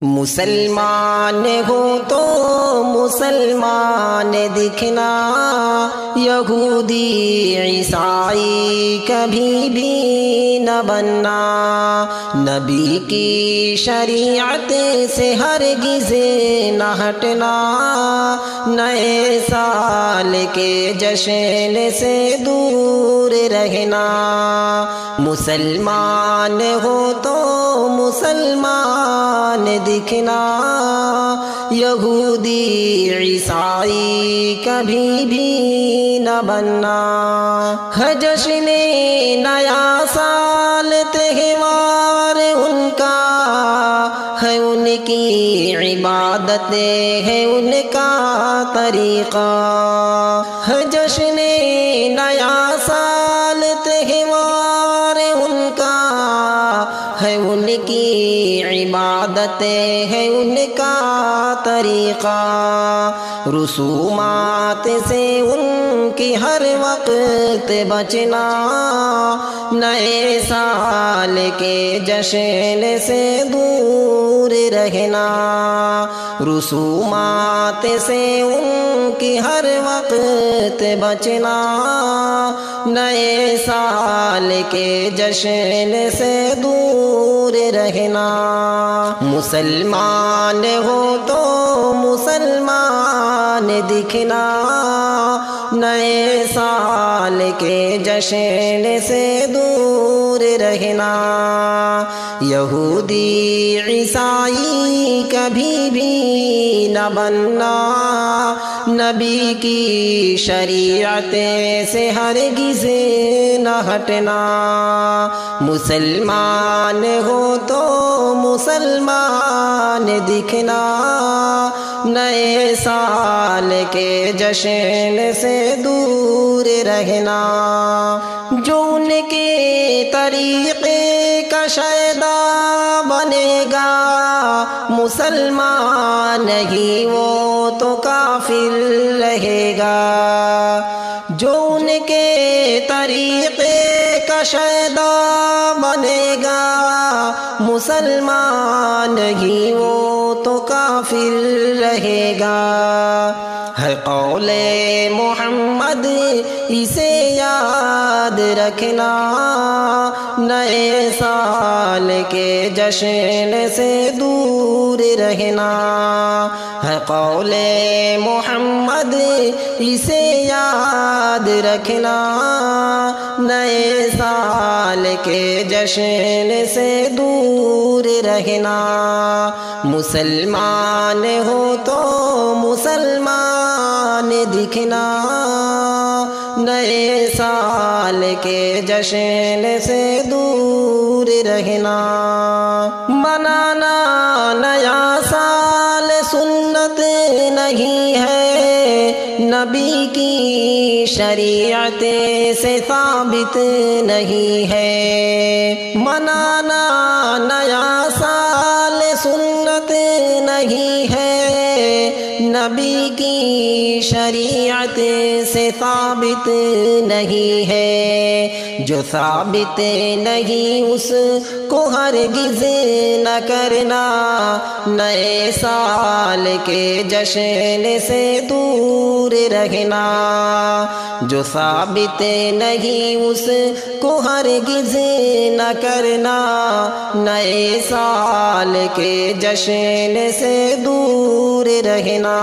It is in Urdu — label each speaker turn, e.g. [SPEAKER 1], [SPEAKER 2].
[SPEAKER 1] مسلمان ہو تو مسلمان دکھنا، یہودی عیسائی کبھی بھی نہ بننا، نبی کی شریعت سے ہرگز نہ ہٹنا، نئے سال کے جشن سے دور رہنا۔ مسلمان ہو تو مسلمان دکھنا، یہودی عیسائی کبھی بھی نہ بننا۔ ہے جشن نیا سال تہوار ان کا، ہے ان کی عبادتیں ہے ان کا طریقہ۔ ہے جشن نیا سال تہوار ان کا، ہے ان کی عبادتیں ہے ان کا طریقہ۔ رسومات سے ان کی ہر وقت بچنا، نئے سال کے جشن سے دور رہنا۔ رسومات سے ان کی ہر وقت بچنا، نئے سال کے جشن سے دور رہنا۔ مسلمان ہو تو مسلمان دکھنا، نئے سال کے جشن سے دور رہنا۔ یہودی عیسائی کبھی بھی نہ بننا، نبی کی شریعت سے ہرگز نہ ہٹنا۔ مسلمان ہو تو مسلمان دکھنا، نئے سال کے جشن سے دور رہنا۔ جو ان کے طریقے کا شیدا بنے گا، مسلمان نہیں وہ تو کافر رہے گا۔ جو ان کے طریقے کا شیدا بنے گا، مسلمان نہیں وہ تو کافر رہے گا۔ ہے قول محمد اسے یاد رکھنا، نئے سال کے جشن سے دور رہنا۔ ہے قول محمد اسے یاد رکھنا، نئے سال کے جشن سے دور رہنا۔ مسلمان ہو تو مسلمان دکھنا، نئے سال کے جشن سے دور رہنا۔ منانا نیا سال سنت نہیں ہے، نبی کی شریعت سے ثابت نہیں ہے۔ منانا نیا سال سنت نہیں ہے، نبی کی شریعت سے ثابت نہیں ہے۔ جو ثابت نہیں اس کو ہرگز نہ کرنا، نئے سال کے جشن سے دور رہنا۔ جو ثابت نہیں اس کو ہرگز نہ کرنا، نئے سال کے جشن سے دور رہنا۔